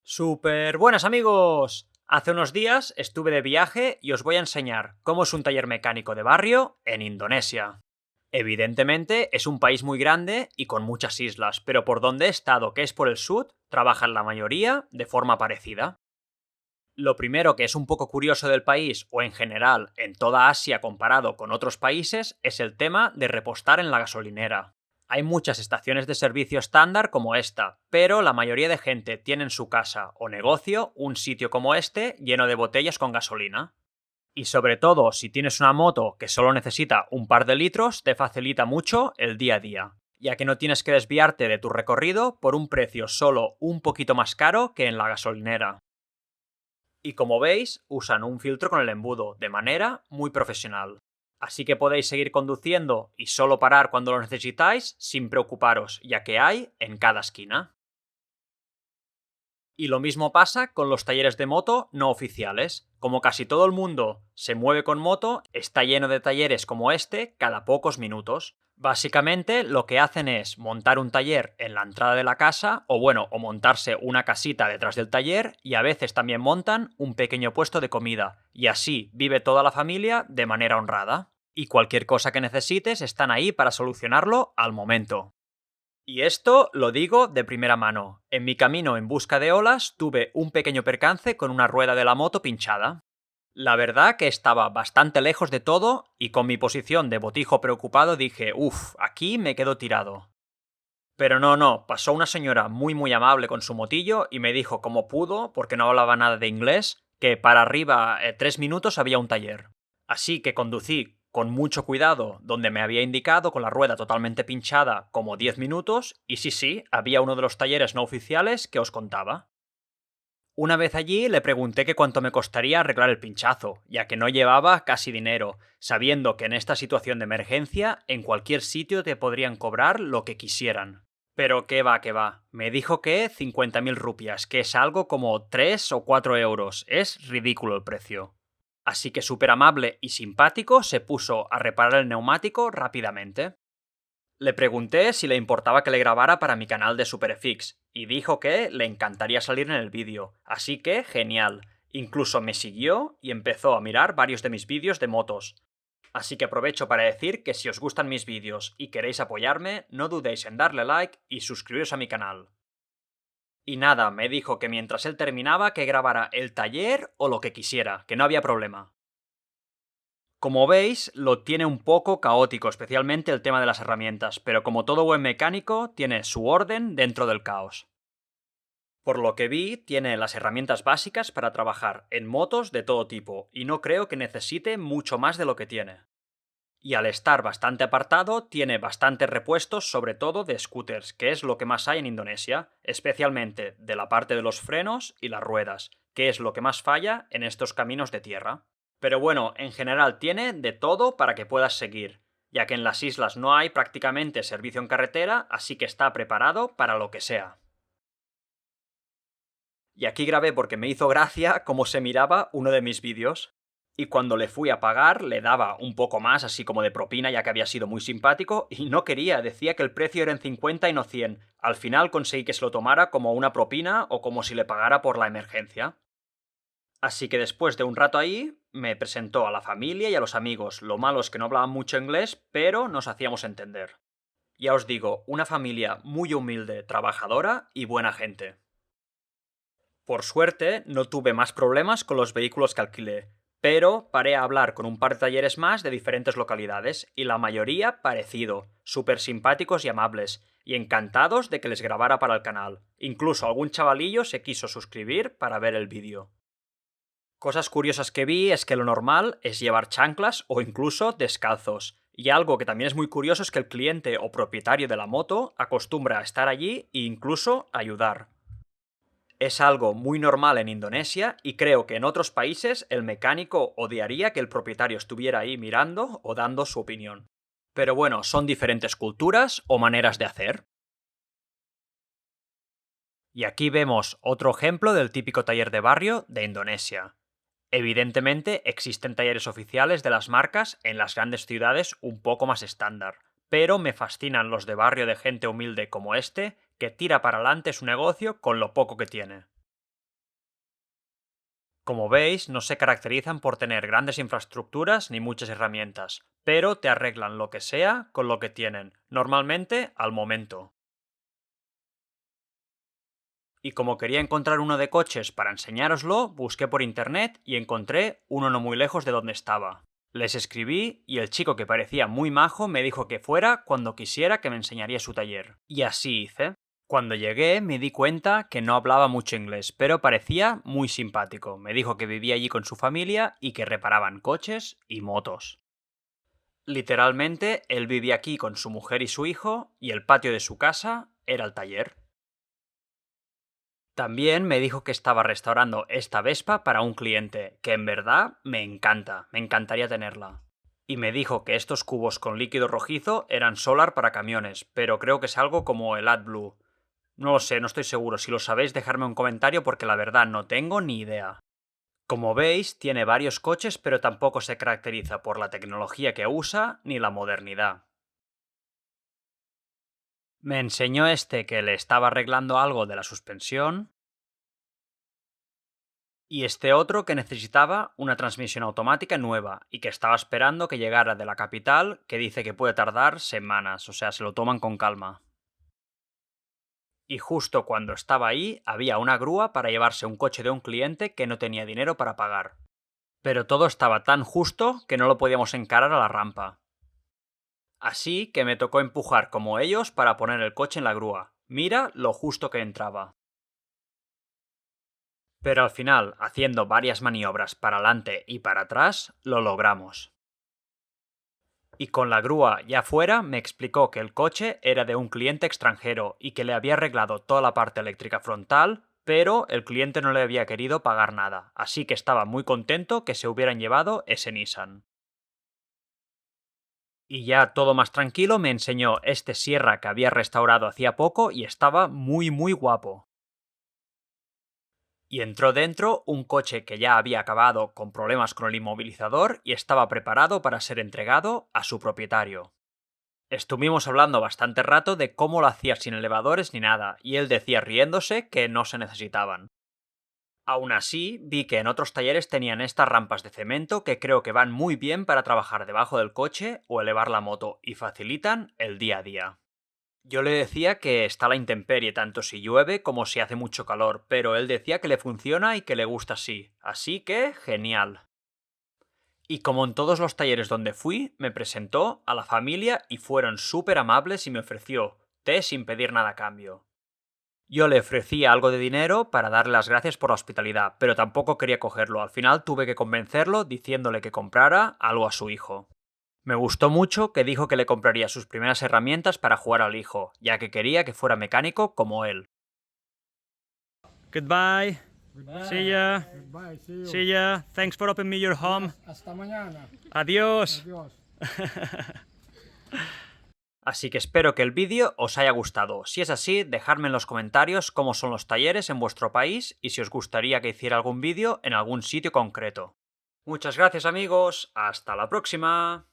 Super buenas amigos. Hace unos días estuve de viaje y os voy a enseñar cómo es un taller mecánico de barrio en Indonesia. Evidentemente es un país muy grande y con muchas islas, pero por donde he estado, que es por el sur, trabajan la mayoría de forma parecida. Lo primero que es un poco curioso del país, o en general en toda Asia comparado con otros países, es el tema de repostar en la gasolinera. Hay muchas estaciones de servicio estándar como esta, pero la mayoría de gente tiene en su casa o negocio un sitio como este lleno de botellas con gasolina. Y sobre todo, si tienes una moto que solo necesita un par de litros, te facilita mucho el día a día, ya que no tienes que desviarte de tu recorrido por un precio solo un poquito más caro que en la gasolinera. Y como veis, usan un filtro con el embudo, de manera muy profesional. Así que podéis seguir conduciendo y solo parar cuando lo necesitáis sin preocuparos, ya que hay en cada esquina. Y lo mismo pasa con los talleres de moto no oficiales. Como casi todo el mundo se mueve con moto, está lleno de talleres como este cada pocos minutos. Básicamente lo que hacen es montar un taller en la entrada de la casa o montarse una casita detrás del taller y a veces también montan un pequeño puesto de comida y así vive toda la familia de manera honrada. Y cualquier cosa que necesites están ahí para solucionarlo al momento. Y esto lo digo de primera mano. En mi camino en busca de olas tuve un pequeño percance con una rueda de la moto pinchada. La verdad que estaba bastante lejos de todo y con mi posición de botijo preocupado dije, uff, aquí me quedo tirado. Pero no, pasó una señora muy amable con su motillo y me dijo como pudo, porque no hablaba nada de inglés, que para arriba 3 minutos había un taller. Así que conducí con mucho cuidado donde me había indicado, con la rueda totalmente pinchada, como 10 minutos, y sí, había uno de los talleres no oficiales que os contaba. Una vez allí le pregunté que cuánto me costaría arreglar el pinchazo, ya que no llevaba casi dinero, sabiendo que en esta situación de emergencia en cualquier sitio te podrían cobrar lo que quisieran. Pero qué va. Me dijo que 50.000 rupias, que es algo como 3 o 4 euros. Es ridículo el precio. Así que súper amable y simpático se puso a reparar el neumático rápidamente. Le pregunté si le importaba que le grabara para mi canal de SuperFX, y dijo que le encantaría salir en el vídeo, así que genial. Incluso me siguió y empezó a mirar varios de mis vídeos de motos. Así que aprovecho para decir que si os gustan mis vídeos y queréis apoyarme, no dudéis en darle like y suscribiros a mi canal. Y nada, me dijo que mientras él terminaba que grabara el taller o lo que quisiera, que no había problema. Como veis, lo tiene un poco caótico, especialmente el tema de las herramientas, pero como todo buen mecánico, tiene su orden dentro del caos. Por lo que vi, tiene las herramientas básicas para trabajar en motos de todo tipo, y no creo que necesite mucho más de lo que tiene. Y al estar bastante apartado, tiene bastantes repuestos, sobre todo de scooters, que es lo que más hay en Indonesia, especialmente de la parte de los frenos y las ruedas, que es lo que más falla en estos caminos de tierra. Pero bueno, en general tiene de todo para que puedas seguir, ya que en las islas no hay prácticamente servicio en carretera, así que está preparado para lo que sea. Y aquí grabé porque me hizo gracia cómo se miraba uno de mis vídeos. Y cuando le fui a pagar, le daba un poco más, así como de propina, ya que había sido muy simpático, y no quería, decía que el precio era en 50 y no 100. Al final conseguí que se lo tomara como una propina o como si le pagara por la emergencia. Así que después de un rato ahí, me presentó a la familia y a los amigos. Lo malo es que no hablaban mucho inglés, pero nos hacíamos entender. Ya os digo, una familia muy humilde, trabajadora y buena gente. Por suerte, no tuve más problemas con los vehículos que alquilé, pero paré a hablar con un par de talleres más de diferentes localidades, y la mayoría parecido, súper simpáticos y amables, y encantados de que les grabara para el canal. Incluso algún chavalillo se quiso suscribir para ver el vídeo. Cosas curiosas que vi es que lo normal es llevar chanclas o incluso descalzos. Y algo que también es muy curioso es que el cliente o propietario de la moto acostumbra a estar allí e incluso ayudar. Es algo muy normal en Indonesia y creo que en otros países el mecánico odiaría que el propietario estuviera ahí mirando o dando su opinión. Pero bueno, son diferentes culturas o maneras de hacer. Y aquí vemos otro ejemplo del típico taller de barrio de Indonesia. Evidentemente existen talleres oficiales de las marcas en las grandes ciudades un poco más estándar, pero me fascinan los de barrio de gente humilde como este, que tira para adelante su negocio con lo poco que tiene. Como veis, no se caracterizan por tener grandes infraestructuras ni muchas herramientas, pero te arreglan lo que sea con lo que tienen, normalmente al momento. Y como quería encontrar uno de coches para enseñároslo, busqué por internet y encontré uno no muy lejos de donde estaba. Les escribí y el chico, que parecía muy majo, me dijo que fuera cuando quisiera, que me enseñaría su taller. Y así hice. Cuando llegué me di cuenta que no hablaba mucho inglés, pero parecía muy simpático. Me dijo que vivía allí con su familia y que reparaban coches y motos. Literalmente, él vivía aquí con su mujer y su hijo, y el patio de su casa era el taller. También me dijo que estaba restaurando esta Vespa para un cliente, que en verdad me encanta, me encantaría tenerla. Y me dijo que estos cubos con líquido rojizo eran solar para camiones, pero creo que es algo como el AdBlue. No lo sé, no estoy seguro. Si lo sabéis, dejadme un comentario porque la verdad no tengo ni idea. Como veis, tiene varios coches, pero tampoco se caracteriza por la tecnología que usa ni la modernidad. Me enseñó que le estaba arreglando algo de la suspensión, y este otro que necesitaba una transmisión automática nueva y que estaba esperando que llegara de la capital, que dice que puede tardar semanas, o sea, se lo toman con calma. Y justo cuando estaba ahí, había una grúa para llevarse un coche de un cliente que no tenía dinero para pagar. Pero todo estaba tan justo que no lo podíamos encarar a la rampa. Así que me tocó empujar como ellos para poner el coche en la grúa. Mira lo justo que entraba. Pero al final, haciendo varias maniobras para adelante y para atrás, lo logramos. Y con la grúa ya fuera, me explicó que el coche era de un cliente extranjero y que le había arreglado toda la parte eléctrica frontal, pero el cliente no le había querido pagar nada, así que estaba muy contento que se hubieran llevado ese Nissan. Y ya todo más tranquilo me enseñó este Sierra que había restaurado hacía poco y estaba muy guapo. Y entró dentro un coche que ya había acabado con problemas con el inmovilizador y estaba preparado para ser entregado a su propietario. Estuvimos hablando bastante rato de cómo lo hacía sin elevadores ni nada, y él decía riéndose que no se necesitaban. Aún así, vi que en otros talleres tenían estas rampas de cemento que creo que van muy bien para trabajar debajo del coche o elevar la moto y facilitan el día a día. Yo le decía que está a la intemperie tanto si llueve como si hace mucho calor, pero él decía que le funciona y que le gusta así que genial. Y como en todos los talleres donde fui, me presentó a la familia y fueron súper amables y me ofreció té sin pedir nada a cambio. Yo le ofrecía algo de dinero para darle las gracias por la hospitalidad, pero tampoco quería cogerlo. Al final tuve que convencerlo diciéndole que comprara algo a su hijo. Me gustó mucho que dijo que le compraría sus primeras herramientas para jugar al hijo, ya que quería que fuera mecánico como él. Goodbye. Goodbye. See ya. Goodbye. See you. See ya. Thanks for opening me your home. Hasta mañana. Adiós. Adiós. Así que espero que el vídeo os haya gustado. Si es así, dejadme en los comentarios cómo son los talleres en vuestro país y si os gustaría que hiciera algún vídeo en algún sitio concreto. Muchas gracias amigos, hasta la próxima.